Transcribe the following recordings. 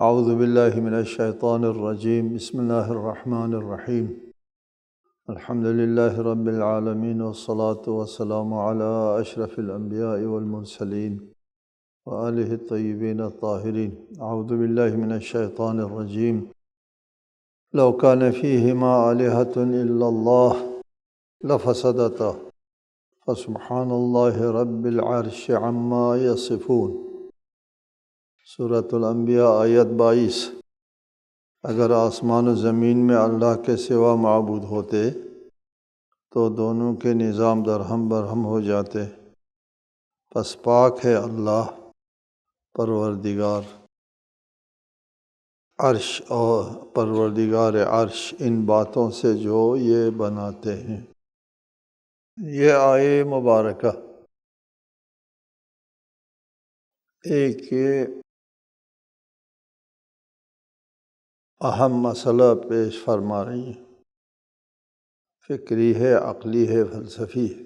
اعوذ باللہ من الشیطان الرجیم بسم اللہ الرحمن الرحیم الحمد للہ رب العالمین والصلاة والسلام علی اشرف الانبیاء والمرسلین وآلہ الطیبین الطاہرین۔ اعوذ باللہ من الشیطان الرجیم لو کان فیہما آلہۃ الا اللہ لفسدتا فسبحان اللہ رب العرش عما یصفون۔ سورۃ الانبیاء آیت 22۔ اگر آسمان و زمین میں اللہ کے سوا معبود ہوتے تو دونوں کے نظام درہم برہم ہو جاتے، پس پاک ہے اللہ پروردگار عرش ان باتوں سے جو یہ بناتے ہیں۔ یہ آیے مبارکہ ایک اہم مسئلہ پیش فرما رہی ہیں، فکری ہے، عقلی ہے، فلسفی ہے۔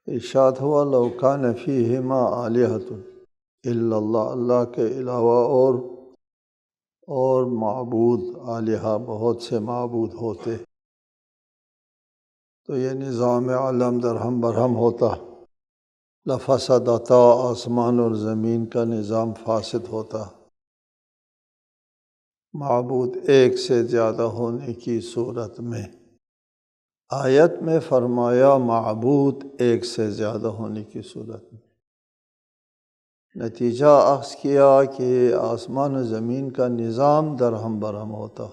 ارشاد ہوا لو کان فیہما آلہۃ الا اللہ، اللہ کے علاوہ اور معبود آلہہ بہت سے معبود ہوتے تو یہ نظام عالم درہم برہم ہوتا، لفسدتا، آسمان اور زمین کا نظام فاسد ہوتا، معبود ایک سے زیادہ ہونے کی صورت میں۔ آیت میں فرمایا معبود ایک سے زیادہ ہونے کی صورت میں، نتیجہ اخذ کیا کہ آسمان و زمین کا نظام درہم برہم ہوتا،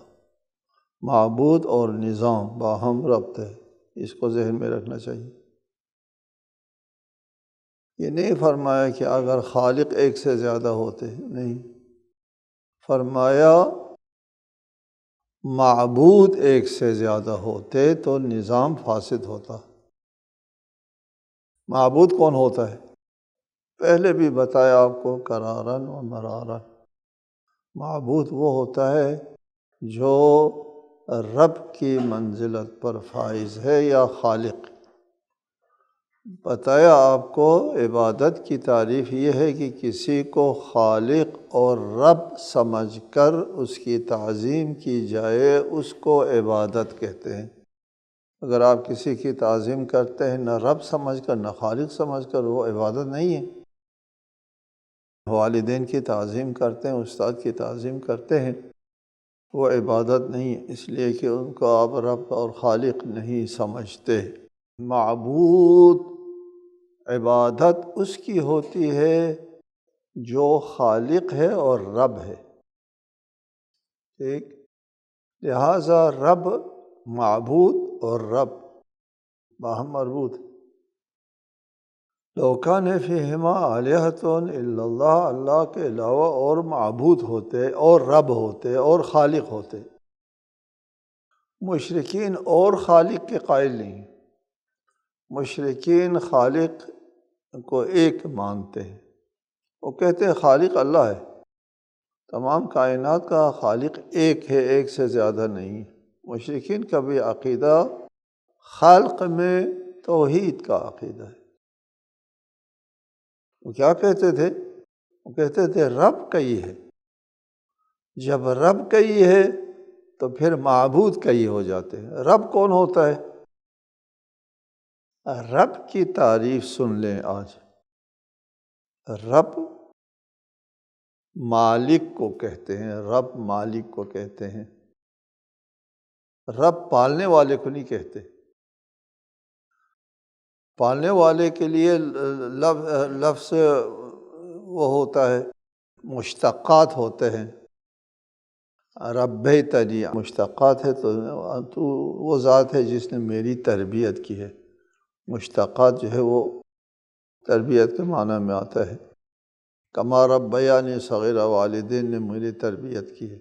معبود اور نظام باہم ربط ہے، اس کو ذہن میں رکھنا چاہیے۔ یہ نہیں فرمایا کہ اگر خالق ایک سے زیادہ ہوتے، نہیں، فرمایا معبود ایک سے زیادہ ہوتے تو نظام فاسد ہوتا۔ معبود کون ہوتا ہے؟ پہلے بھی بتایا آپ کو قرارن و مرارن۔ معبود وہ ہوتا ہے جو رب کی منزلت پر فائز ہے یا خالق۔ بتایا آپ کو عبادت کی تعریف یہ ہے کہ کسی کو خالق اور رب سمجھ کر اس کی تعظیم کی جائے، اس کو عبادت کہتے ہیں۔ اگر آپ کسی کی تعظیم کرتے ہیں نہ رب سمجھ کر نہ خالق سمجھ کر، وہ عبادت نہیں ہے۔ والدین کی تعظیم کرتے ہیں، استاد کی تعظیم کرتے ہیں، وہ عبادت نہیں ہے، اس لیے کہ ان کو آپ رب اور خالق نہیں سمجھتے۔ معبود عبادت اس کی ہوتی ہے جو خالق ہے اور رب ہے، ٹھیک؟ لہٰذا رب، معبود اور رب باہم مربوط۔ لو کان فیہما آلہۃ الا اللہ، اللہ کے علاوہ اور معبود ہوتے اور رب ہوتے اور خالق ہوتے۔ مشرکین اور خالق کے قائل نہیں، مشرکین خالق کو ایک مانتے ہیں، وہ کہتے ہیں خالق اللہ ہے، تمام کائنات کا خالق ایک ہے، ایک سے زیادہ نہیں۔ مشرکین کا بھی عقیدہ خلق میں توحید کا عقیدہ ہے۔ وہ کیا کہتے تھے؟ وہ کہتے تھے رب کئی ہے، جب رب کئی ہے تو پھر معبود کئی ہو جاتے ہیں۔ رب کون ہوتا ہے؟ رب کی تعریف سن لیں آج۔ رب مالک کو کہتے ہیں، رب مالک کو کہتے ہیں، رب پالنے والے کو نہیں کہتے۔ پالنے والے کے لیے لفظ وہ ہوتا ہے، مشتقات ہوتے ہیں، ربیتنی مشتقات ہے، تو وہ ذات ہے جس نے میری تربیت کی ہے۔ مشتقات جو ہے وہ تربیت کے معنی میں آتا ہے، کما ربیانی صغیرا، والدین نے میری تربیت کی ہے،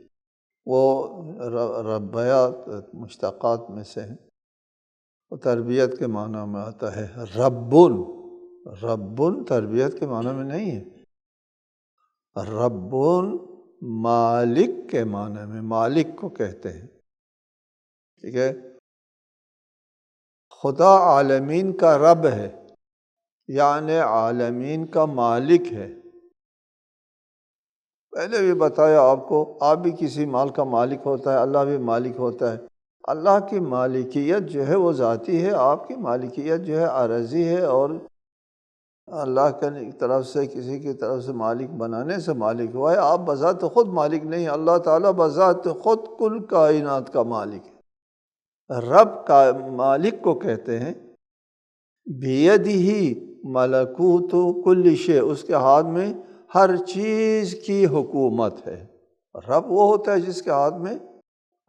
وہ ربیا مشتقات میں سے ہیں، وہ تربیت کے معنی میں آتا ہے۔ رب تربیت کے معنی میں نہیں ہے، رب مالک کے معنی میں، مالک کو کہتے ہیں، ٹھیک ہے؟ خدا عالمین کا رب ہے، یعنی عالمین کا مالک ہے۔ پہلے بھی بتایا آپ کو، آپ بھی کسی مال کا مالک ہوتا ہے، اللہ بھی مالک ہوتا ہے۔ اللہ کی مالکیت جو ہے وہ ذاتی ہے، آپ کی مالکیت جو ہے عارضی ہے، اور اللہ کی طرف سے کسی کی طرف سے مالک بنانے سے مالک ہوا ہے۔ آپ بذات خود مالک نہیں، اللہ تعالیٰ بذات خود کل کائنات کا مالک ہے۔ رب کا مالک کو کہتے ہیں بیدہ ملکوت کل شیء، اس کے ہاتھ میں ہر چیز کی حکومت ہے۔ رب وہ ہوتا ہے جس کے ہاتھ میں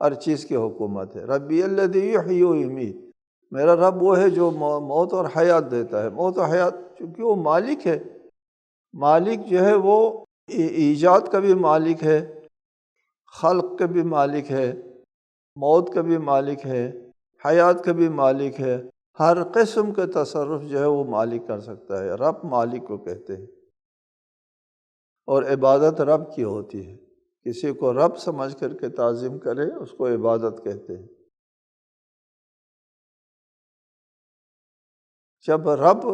ہر چیز کی حکومت ہے۔ ربی الذی یحیی و یمیت، میرا رب وہ ہے جو موت اور حیات دیتا ہے۔ موت اور حیات چونکہ وہ مالک ہے، مالک جو ہے وہ ایجاد کا بھی مالک ہے، خلق کا بھی مالک ہے، موت کا بھی مالک ہے، حیات کا بھی مالک ہے، ہر قسم کا تصرف جو ہے وہ مالک کر سکتا ہے۔ رب مالک کو کہتے ہیں، اور عبادت رب کی ہوتی ہے۔ کسی کو رب سمجھ کر کے تعظیم کرے اس کو عبادت کہتے ہیں۔ جب رب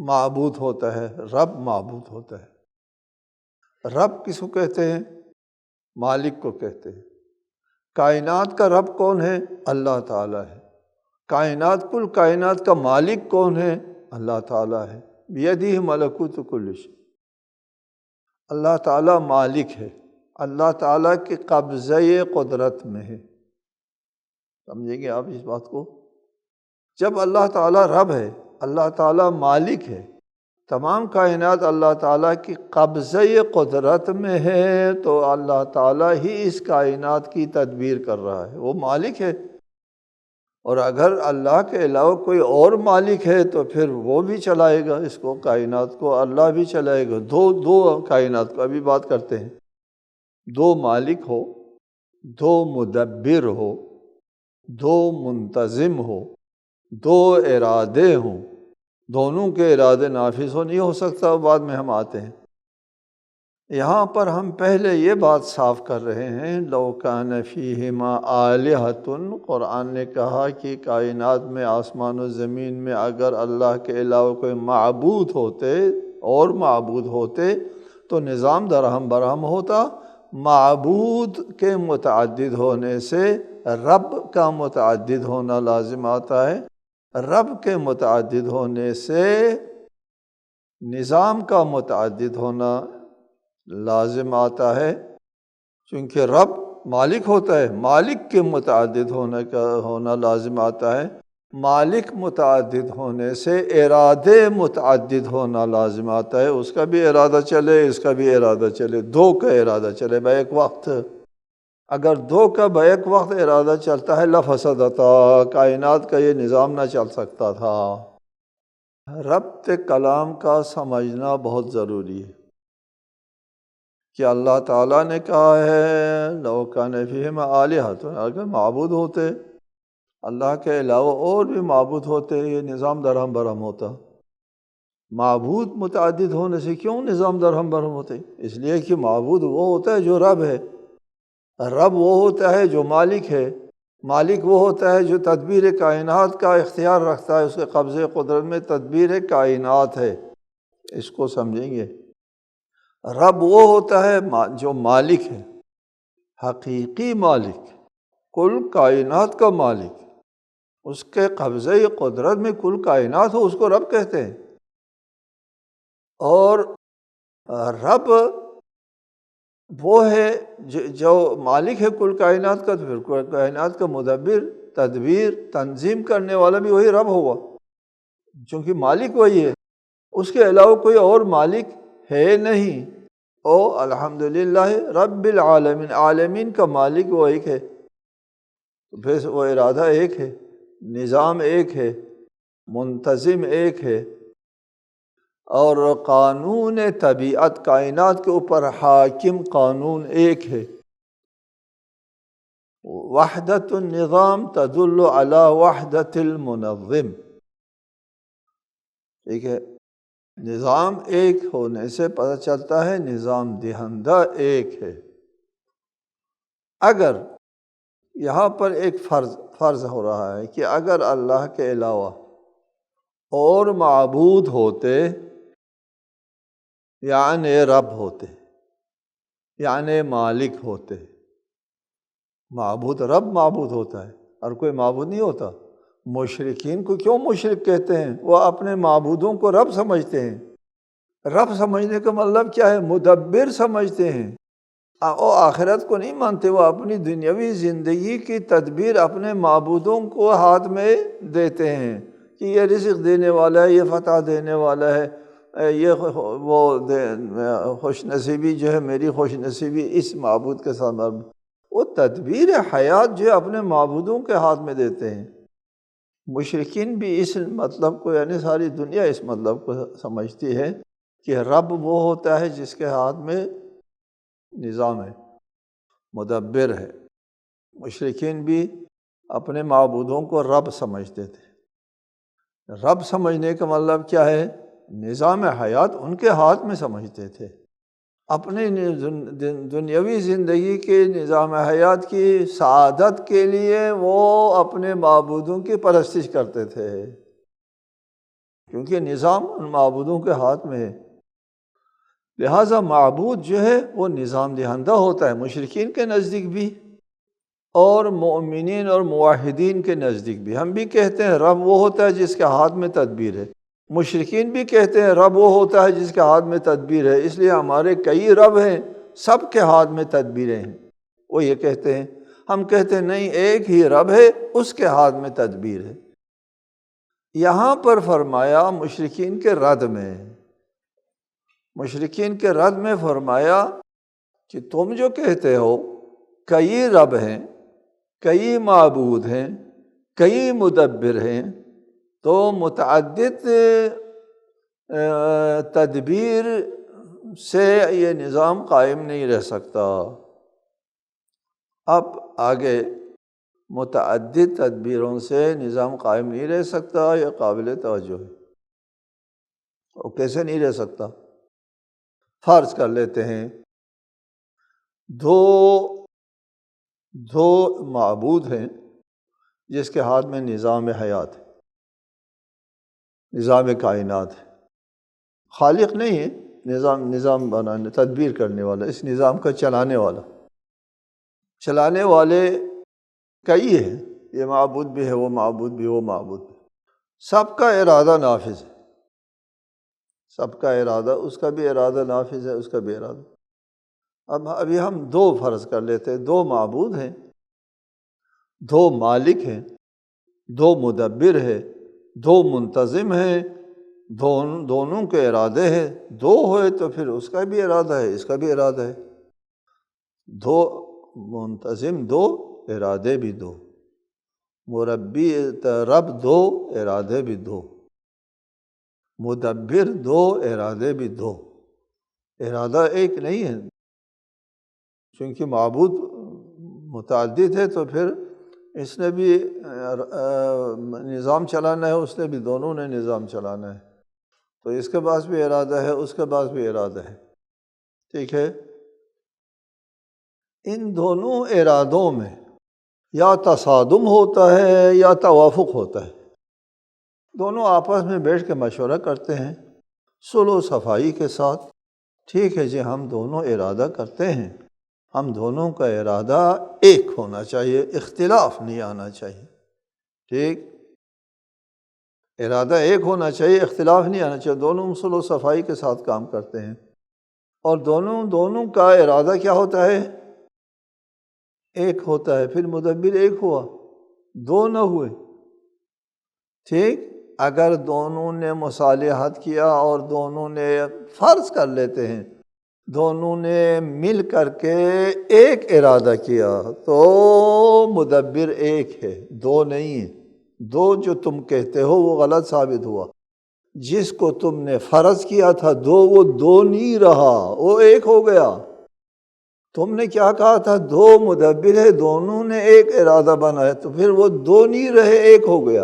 معبود ہوتا ہے، رب معبود ہوتا ہے۔ رب کس کو کہتے ہیں؟ مالک کو کہتے ہیں۔ کائنات کا رب کون ہے؟ اللہ تعالیٰ ہے۔ کائنات، کل کائنات کا مالک کون ہے؟ اللہ تعالیٰ ہے۔ بیدہ ملکوت کل شیء، اللہ تعالیٰ مالک ہے، اللہ تعالیٰ کے قبضہ قدرت میں ہے۔ سمجھیں گے آپ اس بات کو؟ جب اللہ تعالیٰ رب ہے، اللہ تعالیٰ مالک ہے، تمام کائنات اللہ تعالیٰ کی قبضہ قدرت میں ہے، تو اللہ تعالیٰ ہی اس کائنات کی تدبیر کر رہا ہے، وہ مالک ہے۔ اور اگر اللہ کے علاوہ کوئی اور مالک ہے تو پھر وہ بھی چلائے گا اس کو، کائنات کو اللہ بھی چلائے گا۔ دو کائنات کو ابھی بات کرتے ہیں، دو مالک ہو، دو مدبر ہو، دو منتظم ہو، دو ارادے ہوں، دونوں کے ارادے نافذ نہیں ہو سکتا، بعد میں ہم آتے ہیں۔ یہاں پر ہم پہلے یہ بات صاف کر رہے ہیں، لو کان فیہما آلہۃ، قرآن نے کہا کہ کائنات میں، آسمان و زمین میں اگر اللہ کے علاوہ کوئی معبود ہوتے اور معبود ہوتے تو نظام درہم برہم ہوتا۔ معبود کے متعدد ہونے سے رب کا متعدد ہونا لازم آتا ہے، رب کے متعدد ہونے سے نظام کا متعدد ہونا لازم آتا ہے۔ چونکہ رب مالک ہوتا ہے، مالک کے متعدد ہونا لازم آتا ہے، مالک متعدد ہونے سے ارادے متعدد ہونا لازم آتا ہے۔ اس کا بھی ارادہ چلے، اس کا بھی ارادہ چلے، دو کا ارادہ چلے بیک وقت۔ اگر دو کا بیک وقت ارادہ چلتا ہے لفسدتا، کائنات کا یہ نظام نہ چل سکتا تھا۔ ربط کلام کا سمجھنا بہت ضروری ہے کہ اللہ تعالیٰ نے کہا ہے لو کان فیہما آلہۃ، اگر معبود ہوتے اللہ کے علاوہ اور بھی معبود ہوتے یہ نظام درہم برہم ہوتا۔ معبود متعدد ہونے سے کیوں نظام درہم برہم ہوتے؟ اس لیے کہ معبود وہ ہوتا ہے جو رب ہے، رب وہ ہوتا ہے جو مالک ہے، مالک وہ ہوتا ہے جو تدبیر کائنات کا اختیار رکھتا ہے، اس کے قبضے قدرت میں تدبیر کائنات ہے۔ اس کو سمجھیں گے۔ رب وہ ہوتا ہے جو مالک ہے، حقیقی مالک، کل کائنات کا مالک، اس کے قبضہ قدرت میں کل کائنات ہو، اس کو رب کہتے ہیں۔ اور رب وہ ہے جو مالک ہے کل کائنات کا، تو پھر کل کائنات کا مدبر، تدبیر، تنظیم کرنے والا بھی وہی رب ہوگا، چونکہ مالک وہی ہے، اس کے علاوہ کوئی اور مالک ہے نہیں۔ او الحمدللہ رب العالمین، عالمین کا مالک وہ ایک ہے، تو پھر وہ ارادہ ایک ہے، نظام ایک ہے، منتظم ایک ہے، اور قانون طبیعت کائنات کے اوپر حاکم قانون ایک ہے۔ وحدت النظام تدل علی وحدت المنظم، ٹھیک ہے، نظام ایک ہونے سے پتہ چلتا ہے نظام دہندہ ایک ہے۔ اگر یہاں پر ایک فرض ہو رہا ہے کہ اگر اللہ کے علاوہ اور معبود ہوتے یعنی رب ہوتے، یعنی مالک ہوتے، معبود رب معبود ہوتا ہے، اور کوئی معبود نہیں ہوتا۔ مشرکین کو کیوں مشرک کہتے ہیں؟ وہ اپنے معبودوں کو رب سمجھتے ہیں۔ رب سمجھنے کا مطلب کیا ہے؟ مدبر سمجھتے ہیں۔ وہ آخرت کو نہیں مانتے، وہ اپنی دنیاوی زندگی کی تدبیر اپنے معبودوں کو ہاتھ میں دیتے ہیں کہ یہ رزق دینے والا ہے، یہ فتح دینے والا ہے، یہ وہ خوش نصیبی جو ہے، میری خوش نصیبی اس معبود کے ساتھ۔ وہ تدبیر حیات جو ہے اپنے معبودوں کے ہاتھ میں دیتے ہیں۔ مشرکین بھی اس مطلب کو، یعنی ساری دنیا اس مطلب کو سمجھتی ہے کہ رب وہ ہوتا ہے جس کے ہاتھ میں نظام ہے، مدبر ہے۔ مشرکین بھی اپنے معبودوں کو رب سمجھتے تھے۔ رب سمجھنے کا مطلب کیا ہے؟ نظام حیات ان کے ہاتھ میں سمجھتے تھے۔ اپنی دنیاوی زندگی کے نظام حیات کی سعادت کے لیے وہ اپنے معبودوں کی پرستش کرتے تھے، کیونکہ نظام ان معبودوں کے ہاتھ میں ہے۔ لہٰذا معبود جو ہے وہ نظام دہندہ ہوتا ہے، مشرکین کے نزدیک بھی اور مؤمنین اور موحدین کے نزدیک بھی۔ ہم بھی کہتے ہیں رب وہ ہوتا ہے جس کے ہاتھ میں تدبیر ہے، مشرکین بھی کہتے ہیں رب وہ ہوتا ہے جس کے ہاتھ میں تدبیر ہے، اس لیے ہمارے کئی رب ہیں، سب کے ہاتھ میں تدبیریں ہیں۔ وہ یہ کہتے ہیں، ہم کہتے ہیں نہیں، ایک ہی رب ہے، اس کے ہاتھ میں تدبیر ہے۔ یہاں پر فرمایا مشرکین کے رد میں، مشرکین کے رد میں فرمایا کہ تم جو کہتے ہو کئی رب ہیں، کئی معبود ہیں، کئی مدبر ہیں، تو متعدد تدبیر سے یہ نظام قائم نہیں رہ سکتا۔ اب آگے متعدد تدبیروں سے نظام قائم نہیں رہ سکتا، یہ قابل توجہ ہے۔ وہ کیسے نہیں رہ سکتا؟ فرض کر لیتے ہیں دو معبود ہیں جس کے ہاتھ میں نظام حیات ہے، نظام کائنات ہے۔ خالق نہیں ہے، نظام بنانے، تدبیر کرنے والا، اس نظام کا چلانے والے کئی ہیں، یہ معبود بھی ہے، وہ معبود بھی، وہ معبود بھی۔ سب کا ارادہ نافذ ہے، سب کا ارادہ، اس کا بھی ارادہ نافذ ہے، اس کا بھی ارادہ۔ ابھی ہم دو فرض کر لیتے ہیں، دو معبود ہیں، دو مالک ہیں، دو مدبر ہے، دو منتظم ہیں، دونوں کے ارادے ہیں۔ دو ہوئے تو پھر اس کا بھی ارادہ ہے، اس کا بھی ارادہ ہے۔ دو منتظم، دو ارادے بھی دو، مربی رب دو، ارادے بھی دو، مدبر دو، ارادے بھی دو۔ ارادہ ایک نہیں ہے، چونکہ معبود متعدد ہے تو پھر اس نے بھی نظام چلانا ہے، اس نے بھی، دونوں نے نظام چلانا ہے، تو اس کے پاس بھی ارادہ ہے، اس کے پاس بھی ارادہ ہے۔ ٹھیک ہے؟ ان دونوں ارادوں میں یا تصادم ہوتا ہے یا توافق ہوتا ہے۔ دونوں آپس میں بیٹھ کے مشورہ کرتے ہیں صلح و صفائی کے ساتھ، ٹھیک ہے جی ہم دونوں ارادہ کرتے ہیں، ہم دونوں کا ارادہ ایک ہونا چاہیے، اختلاف نہیں آنا چاہیے۔ ٹھیک، ارادہ ایک ہونا چاہیے، اختلاف نہیں آنا چاہیے، دونوں صلح و صفائی کے ساتھ کام کرتے ہیں۔ اور دونوں کا ارادہ کیا ہوتا ہے؟ ایک ہوتا ہے۔ پھر مدبر ایک ہوا، دو نہ ہوئے۔ ٹھیک، اگر دونوں نے مصالحت کیا اور دونوں نے، فرض کر لیتے ہیں دونوں نے مل کر کے ایک ارادہ کیا تو مدبر ایک ہے، دو نہیں ہے۔ دو جو تم کہتے ہو وہ غلط ثابت ہوا۔ جس کو تم نے فرض کیا تھا دو، وہ دو نہیں رہا، وہ ایک ہو گیا۔ تم نے کیا کہا تھا؟ دو مدبر ہے، دونوں نے ایک ارادہ بنایا، تو پھر وہ دو نہیں رہے، ایک ہو گیا۔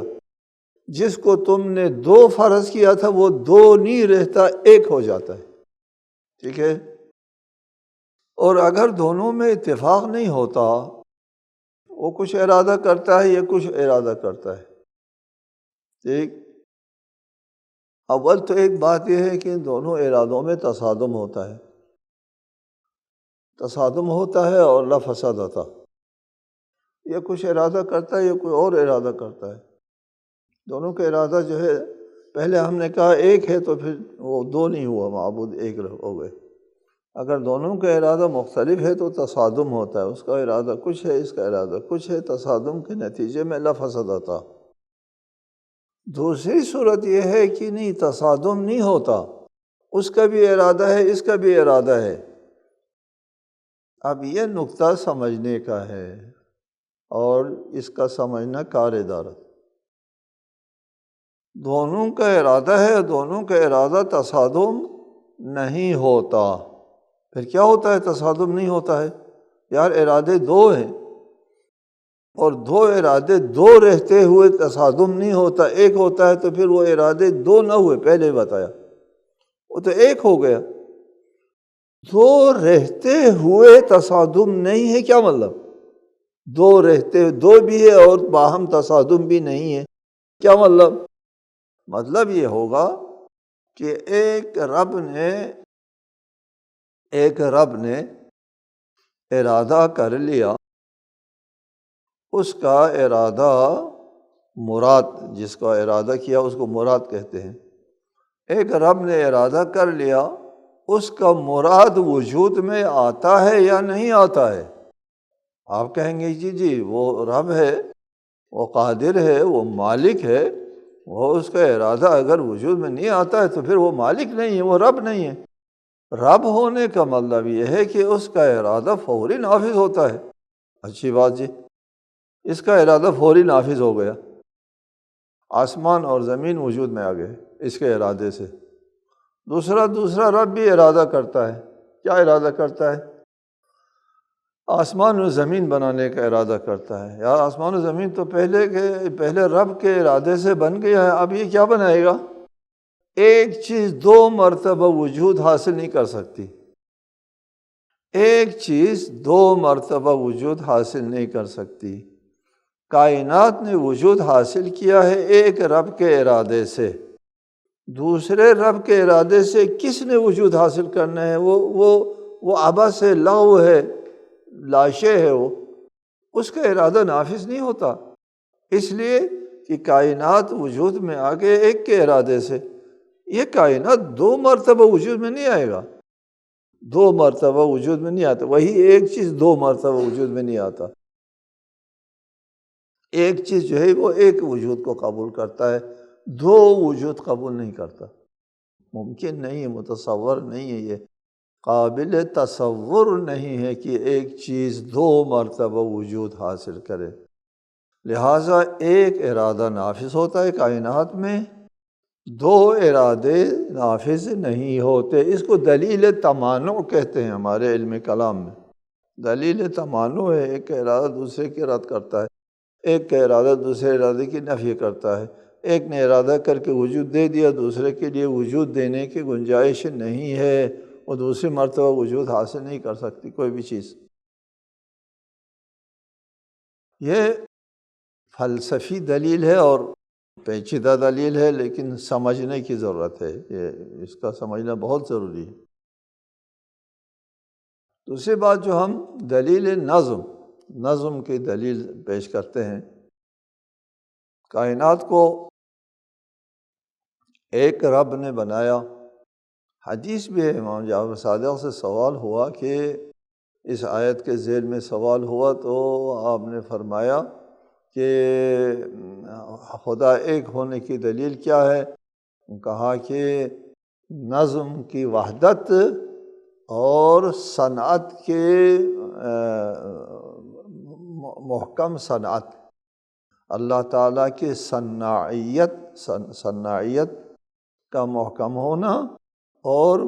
جس کو تم نے دو فرض کیا تھا وہ دو نہیں رہتا، ایک ہو جاتا ہے۔ ٹھیک ہے؟ اور اگر دونوں میں اتفاق نہیں ہوتا، وہ کچھ ارادہ کرتا ہے، یہ کچھ ارادہ کرتا ہے، ٹھیک، اول تو ایک بات یہ ہے کہ ان دونوں ارادوں میں تصادم ہوتا ہے۔ تصادم ہوتا ہے اور لا فساد ہوتا، یہ کچھ ارادہ کرتا ہے، یہ کوئی اور ارادہ کرتا ہے۔ دونوں کا ارادہ جو ہے، پہلے ہم نے کہا ایک ہے تو پھر وہ دو نہیں ہوا، معبود ایک ہو گئے۔ اگر دونوں کا ارادہ مختلف ہے تو تصادم ہوتا ہے، اس کا ارادہ کچھ ہے، اس کا ارادہ کچھ ہے، تصادم کے نتیجے میں لا فساد ہوتا۔ دوسری صورت یہ ہے کہ نہیں، تصادم نہیں ہوتا، اس کا بھی ارادہ ہے، اس کا بھی ارادہ ہے۔ اب یہ نقطہ سمجھنے کا ہے اور اس کا سمجھنا کار دارت۔ دونوں کا ارادہ ہے، دونوں کا ارادہ تصادم نہیں ہوتا۔ پھر کیا ہوتا ہے تصادم نہیں ہوتا ہے؟ یار ارادے دو ہیں اور دو ارادے دو رہتے ہوئے تصادم نہیں ہوتا، ایک ہوتا ہے تو پھر وہ ارادے دو نہ ہوئے، پہلے بتایا، وہ تو ایک ہو گیا۔ دو رہتے ہوئے تصادم نہیں ہے، کیا مطلب؟ دو رہتے دو بھی ہے اور باہم تصادم بھی نہیں ہے، کیا مطلب؟ مطلب یہ ہوگا کہ ایک رب نے ارادہ کر لیا، اس کا ارادہ مراد، جس کا ارادہ کیا اس کو مراد کہتے ہیں۔ ایک رب نے ارادہ کر لیا، اس کا مراد وجود میں آتا ہے یا نہیں آتا ہے؟ آپ کہیں گے جی وہ رب ہے، وہ قادر ہے، وہ مالک ہے، وہ اس کا ارادہ اگر وجود میں نہیں آتا ہے تو پھر وہ مالک نہیں ہے، وہ رب نہیں ہے۔ رب ہونے کا مطلب یہ ہے کہ اس کا ارادہ فوری نافذ ہوتا ہے۔ اچھی بات جی، اس کا ارادہ فوری نافذ ہو گیا، آسمان اور زمین وجود میں آ گئے اس کے ارادے سے۔ دوسرا رب بھی ارادہ کرتا ہے، کیا ارادہ کرتا ہے؟ آسمان و زمین بنانے کا ارادہ کرتا ہے۔ یار آسمان و زمین تو پہلے رب کے ارادے سے بن گیا ہے، اب یہ کیا بنائے گا؟ ایک چیز دو مرتبہ وجود حاصل نہیں کر سکتی، ایک چیز دو مرتبہ وجود حاصل نہیں کر سکتی۔ کائنات نے وجود حاصل کیا ہے ایک رب کے ارادے سے، دوسرے رب کے ارادے سے کس نے وجود حاصل کرنا ہے؟ وہ عبث ہے، لغو ہے، لاشے ہے، وہ اس کا ارادہ نافذ نہیں ہوتا، اس لیے کہ کائنات وجود میں آ گئے ایک کے ارادے سے۔ یہ کائنات دو مرتبہ وجود میں نہیں آئے گا، دو مرتبہ وجود میں نہیں آتا، وہی ایک چیز دو مرتبہ وجود میں نہیں آتا۔ ایک چیز جو ہے وہ ایک وجود کو قبول کرتا ہے، دو وجود قبول نہیں کرتا، ممکن نہیں ہے، متصور نہیں ہے، یہ قابل تصور نہیں ہے کہ ایک چیز دو مرتبہ وجود حاصل کرے۔ لہٰذا ایک ارادہ نافذ ہوتا ہے کائنات میں، دو ارادے نافذ نہیں ہوتے۔ اس کو دلیل تمانع کہتے ہیں ہمارے علم کلام میں۔ دلیل تمانع ہے، ایک کا ارادہ دوسرے کی رد کرتا ہے، ایک کا ارادہ دوسرے ارادے کی نفی کرتا ہے۔ ایک نے ارادہ کر کے وجود دے دیا، دوسرے کے لیے وجود دینے کی گنجائش نہیں ہے، وہ دوسری مرتبہ وجود حاصل نہیں کر سکتی کوئی بھی چیز۔ یہ فلسفی دلیل ہے اور پیچیدہ دلیل ہے، لیکن سمجھنے کی ضرورت ہے، اس کا سمجھنا بہت ضروری ہے۔ دوسری بات جو ہم دلیل نظم کی دلیل پیش کرتے ہیں۔ کائنات کو ایک رب نے بنایا۔ حدیث بھی ہے، امام جعفر صادق سے سوال ہوا کہ اس آیت کے ذیل میں سوال ہوا تو آپ نے فرمایا کہ خدا ایک ہونے کی دلیل کیا ہے؟ کہا کہ نظم کی وحدت اور صنعت کے محکم صنعت، اللہ تعالیٰ کی صناعیت کا محکم ہونا اور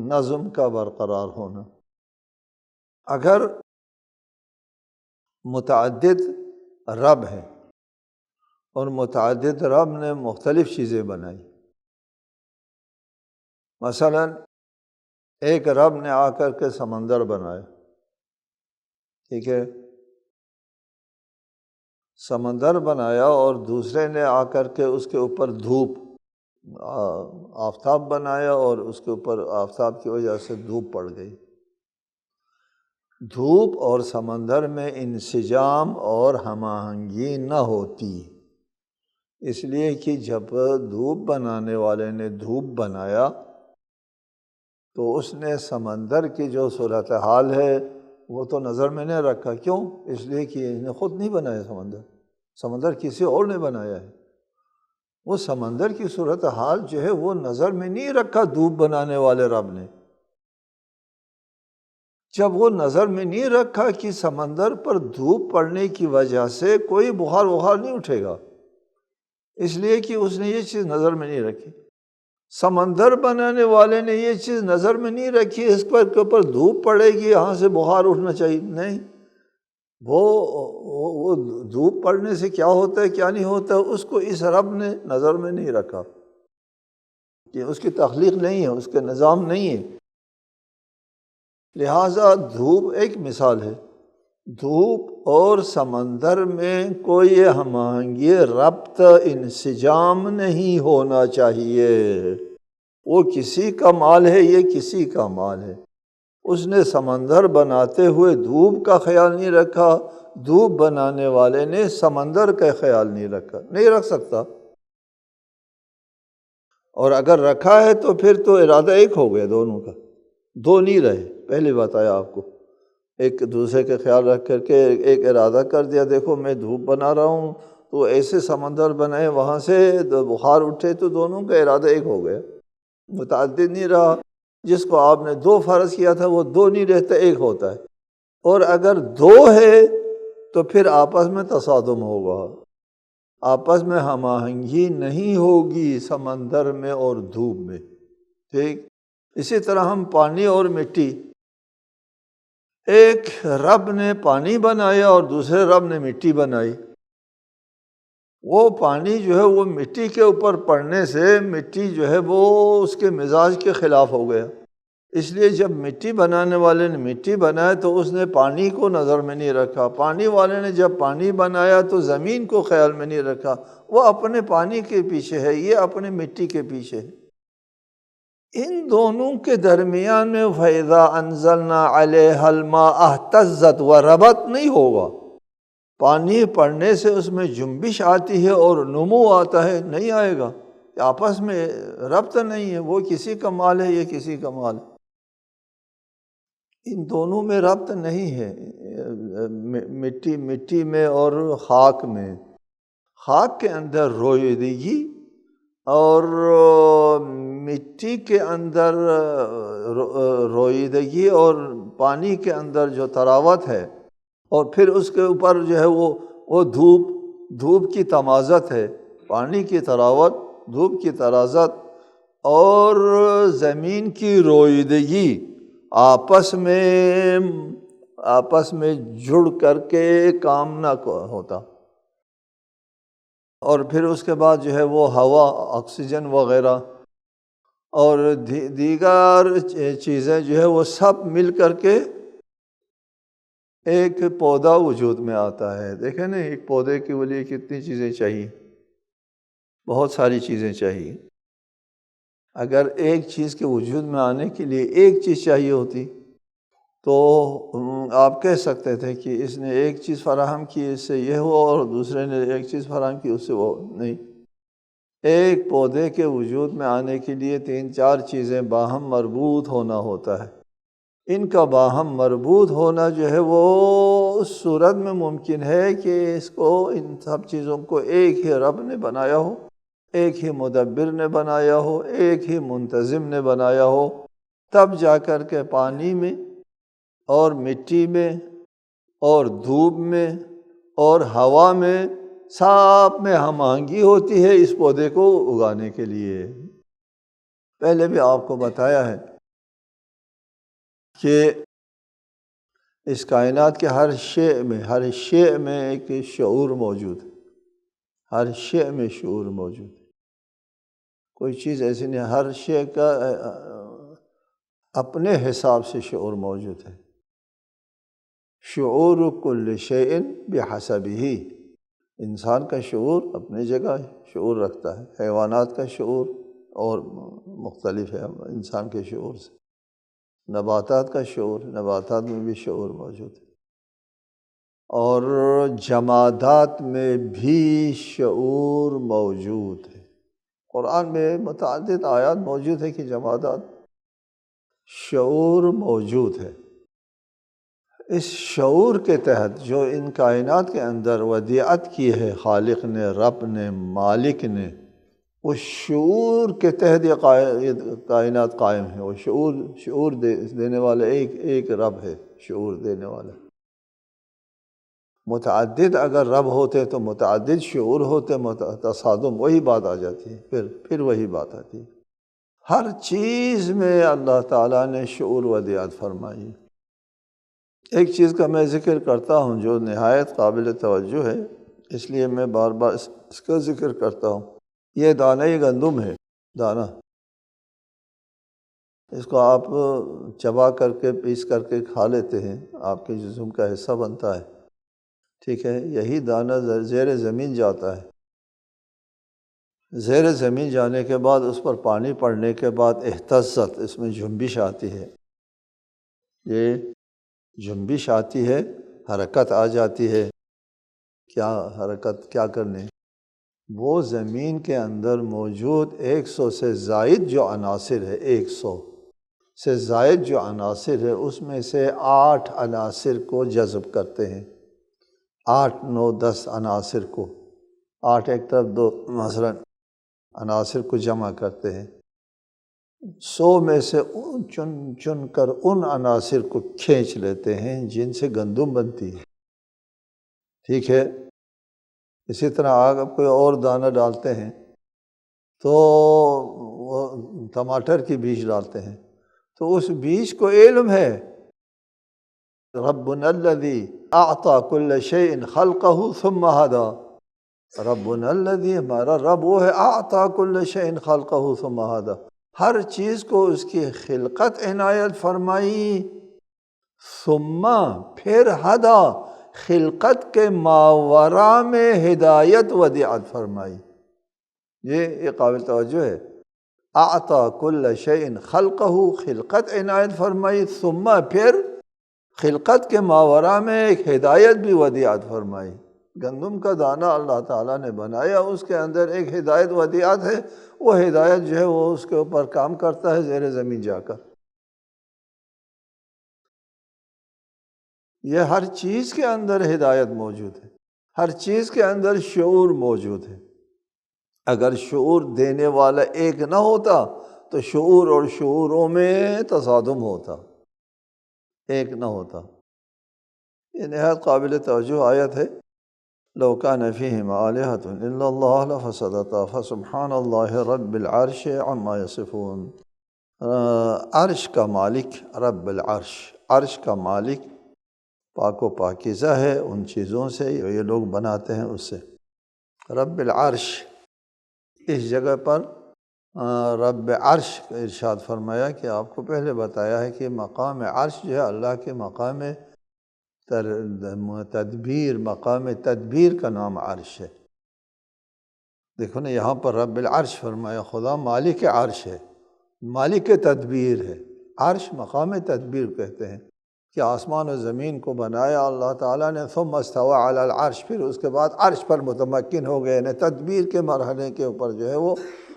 نظم کا برقرار ہونا۔ اگر متعدد رب ہیں اور متعدد رب نے مختلف چیزیں بنائی، مثلا ایک رب نے آ کر کے سمندر بنایا، ٹھیک ہے، سمندر بنایا، اور دوسرے نے آ کر کے اس کے اوپر دھوپ آفتاب بنایا اور اس کے اوپر آفتاب کی وجہ سے دھوپ پڑ گئی۔ دھوپ اور سمندر میں انسجام اور ہم آہنگی نہ ہوتی، اس لیے کہ جب دھوپ بنانے والے نے دھوپ بنایا تو اس نے سمندر کی جو صورتحال ہے وہ تو نظر میں نہیں رکھا۔ کیوں؟ اس لیے کہ اس نے خود نہیں بنایا، سمندر کسی اور نے بنایا ہے۔ وہ سمندر کی صورتحال جو ہے وہ نظر میں نہیں رکھا دھوپ بنانے والے رب نے۔ جب وہ نظر میں نہیں رکھا کہ سمندر پر دھوپ پڑنے کی وجہ سے کوئی بخار نہیں اٹھے گا، اس لیے کہ اس نے یہ چیز نظر میں نہیں رکھی۔ سمندر بنانے والے نے یہ چیز نظر میں نہیں رکھی اس پر کے اوپر دھوپ پڑے گی یہاں سے بخار اٹھنا چاہیے، نہیں، وہ دھوپ پڑنے سے کیا ہوتا ہے کیا نہیں ہوتا ہے اس کو اس رب نے نظر میں نہیں رکھا، کہ اس کی تخلیق نہیں ہے، اس کے نظام نہیں ہے۔ لہٰذا دھوپ ایک مثال ہے، دھوپ اور سمندر میں کوئی ہم آہنگی، ربط، انسجام نہیں ہونا چاہیے۔ وہ کسی کا مال ہے، یہ کسی کا مال ہے۔ اس نے سمندر بناتے ہوئے دھوپ کا خیال نہیں رکھا، دھوپ بنانے والے نے سمندر کا خیال نہیں رکھا، نہیں رکھ سکتا، اور اگر رکھا ہے تو پھر تو ارادہ ایک ہو گیا، دونوں کا دو نہیں رہے۔ پہلے بتایا آپ کو، ایک دوسرے کا خیال رکھ کر کے ایک ارادہ کر دیا، دیکھو میں دھوپ بنا رہا ہوں تو ایسے سمندر بنائے وہاں سے بخار اٹھے، تو دونوں کا ارادہ ایک ہو گیا، متعدد نہیں رہا۔ جس کو آپ نے دو فرض کیا تھا وہ دو نہیں رہتا، ایک ہوتا ہے۔ اور اگر دو ہے تو پھر آپس میں تصادم ہوگا، آپس میں ہم آہنگی نہیں ہوگی سمندر میں اور دھوپ میں، ٹھیک۔ اسی طرح ہم پانی اور مٹی، ایک رب نے پانی بنایا اور دوسرے رب نے مٹی بنائی۔ وہ پانی جو ہے وہ مٹی کے اوپر پڑنے سے مٹی جو ہے وہ اس کے مزاج کے خلاف ہو گیا، اس لیے جب مٹی بنانے والے نے مٹی بنایا تو اس نے پانی کو نظر میں نہیں رکھا، پانی والے نے جب پانی بنایا تو زمین کو خیال میں نہیں رکھا، وہ اپنے پانی کے پیچھے ہے، یہ اپنے مٹی کے پیچھے ہے۔ ان دونوں کے درمیان میں فَإِذَا أَنزَلْنَا عَلَيْهَا الْمَاءَ اهْتَزَّتْ وَرَبَتْ نہیں ہوگا۔ پانی پڑنے سے اس میں جنبش آتی ہے اور نمو آتا ہے، نہیں آئے گا، آپس میں ربط نہیں ہے، وہ کسی کا مال ہے، یہ کسی کا مال ہے، ان دونوں میں ربط نہیں ہے۔ مٹی میں اور خاک میں، خاک کے اندر رویدگی اور مٹی کے اندر رویدگی اور پانی کے اندر جو تراوت ہے، اور پھر اس کے اوپر جو ہے وہ دھوپ کی تمازت ہے، پانی کی تراوت، دھوپ کی ترازت اور زمین کی رویدگی آپس میں جڑ کر کے کام نہ ہوتا، اور پھر اس کے بعد جو ہے وہ ہوا، آکسیجن وغیرہ اور دیگر چیزیں جو ہے وہ سب مل کر کے ایک پودا وجود میں آتا ہے۔ دیکھیں نا، ایک پودے کے لیے کتنی چیزیں چاہیے، بہت ساری چیزیں چاہیے۔ اگر ایک چیز کے وجود میں آنے کے لیے ایک چیز چاہیے ہوتی تو آپ کہہ سکتے تھے کہ اس نے ایک چیز فراہم کی، اس سے یہ ہوا، اور دوسرے نے ایک چیز فراہم کی، اس سے وہ نہیں۔ ایک پودے کے وجود میں آنے کے لیے 3-4 چیزیں باہم مربوط ہونا ہوتا ہے۔ ان کا باہم مربوط ہونا جو ہے وہ اس صورت میں ممکن ہے کہ اس کو، ان سب چیزوں کو ایک ہی رب نے بنایا ہو، ایک ہی مدبر نے بنایا ہو، ایک ہی منتظم نے بنایا ہو، تب جا کر کے پانی میں اور مٹی میں اور دھوپ میں اور ہوا میں سب میں ہم آہنگی ہوتی ہے اس پودے کو اگانے کے لیے۔ پہلے بھی آپ کو بتایا ہے کہ اس کائنات کے ہر شے میں ایک شعور موجود ہے، ہر شے میں شعور موجود ہے، کوئی چیز ایسی نہیں، ہر شے کا اپنے حساب سے شعور موجود ہے۔ شعور کل شیء بحسبہ، انسان کا شعور اپنی جگہ شعور رکھتا ہے، حیوانات کا شعور اور مختلف ہے انسان کے شعور سے۔ نباتات کا شعور، نباتات میں بھی شعور موجود ہے، اور جمادات میں بھی شعور موجود ہے۔ قرآن میں متعدد آیات موجود ہے کہ جمادات شعور موجود ہے۔ اس شعور کے تحت جو ان کائنات کے اندر ودیعت کی ہے خالق نے، رب نے، مالک نے، اس شعور کے تحت یہ کائنات قائم ہے۔ وہ شعور دینے والا ایک رب ہے، شعور دینے والا۔ متعدد اگر رب ہوتے تو متعدد شعور ہوتے، تصادم، وہی بات آ جاتی ہے، پھر وہی بات آتی ہے۔ ہر چیز میں اللہ تعالیٰ نے شعور ودیعت فرمائی۔ ایک چیز کا میں ذکر کرتا ہوں جو نہایت قابل توجہ ہے، اس لیے میں بار بار اس کا ذکر کرتا ہوں۔ یہ دانہ گندم ہے، دانہ، اس کو آپ چبا کر کے پیس کر کے کھا لیتے ہیں، آپ کے جسم کا حصہ بنتا ہے، ٹھیک ہے۔ یہی دانہ زیر زمین جاتا ہے، زیر زمین جانے کے بعد اس پر پانی پڑنے کے بعد اہتزت، اس میں جنبش آتی ہے، یہ جنبش آتی ہے، حرکت آ جاتی ہے۔ کیا حرکت کیا کرنے؟ وہ زمین کے اندر موجود 100 سے زائد جو عناصر ہے، 100 سے زائد جو عناصر ہے، اس میں سے 8 عناصر کو جذب کرتے ہیں، 8 9 10 عناصر کو، 8 ایک طرف 2 مثلا عناصر کو جمع کرتے ہیں۔ 100 میں سے چن کر ان عناصر کو کھینچ لیتے ہیں جن سے گندم بنتی ہے، ٹھیک ہے۔ اسی طرح آپ کوئی اور دانہ ڈالتے ہیں تو وہ ٹماٹر کی بیج ڈالتے ہیں، تو اس بیج کو علم ہے، ربنا الذی اعطى كل شيء خلقه ثم هدى، ربنا الذی، ہمارا رب وہ ہے، اعطى كل شيء خلقه ثم هدى، ہر چیز کو اس کی خلقت عنایت فرمائی، ثم، پھر، ہدا، خلقت کے ماورا میں ہدایت ودیعت فرمائی۔ یہ قابل توجہ ہے۔ اعطى كل شيء خلقه، خلقت عنایت فرمائی، ثم، پھر خلقت کے ماورا میں ایک ہدایت بھی ودیعت فرمائی۔ گندم کا دانہ اللہ تعالیٰ نے بنایا، اس کے اندر ایک ہدایت ودیعت ہے، وہ ہدایت جو ہے وہ اس کے اوپر کام کرتا ہے زیر زمین جا کر۔ یہ ہر چیز کے اندر ہدایت موجود ہے، ہر چیز کے اندر شعور موجود ہے۔ اگر شعور دینے والا ایک نہ ہوتا تو شعور اور شعوروں میں تصادم ہوتا، ایک نہ ہوتا۔ یہ نہایت قابل توجہ آیت ہے۔ لو کان فیہما آلہۃ الا اللہ لفسدتا فسبحان اللہ رب العرش عما یصفون۔ عرش کا مالک، رب العرش، عرش کا مالک پاک و پاکیزہ ہے ان چیزوں سے یہ لوگ بناتے ہیں اس سے۔ رب العرش، اس جگہ پر رب عرش کا ارشاد فرمایا کہ آپ کو پہلے بتایا ہے کہ مقام عرش جو ہے اللہ کے مقام تدبیر، مقام تدبیر کا نام عرش ہے۔ دیکھو نا، یہاں پر رب العرش فرمایا، خدا مالک عرش ہے، مالک تدبیر ہے۔ عرش مقام تدبیر کہتے ہیں کہ آسمان و زمین کو بنایا اللہ تعالیٰ نے، ثم استوى علی العرش، پھر اس کے بعد عرش پر متمکن ہو گئے، یعنی تدبیر کے مرحلے کے اوپر جو ہے وہ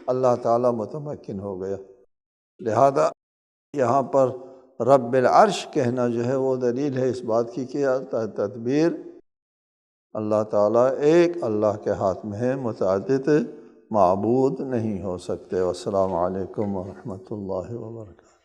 اللہ تعالیٰ متمکن ہو گیا۔ لہذا یہاں پر رب العرش کہنا جو ہے وہ دلیل ہے اس بات کی کہ تدبیر اللہ تعالیٰ ایک اللہ کے ہاتھ میں ہے، متعدد معبود نہیں ہو سکتے۔ والسلام علیکم ورحمۃ اللہ وبرکاتہ۔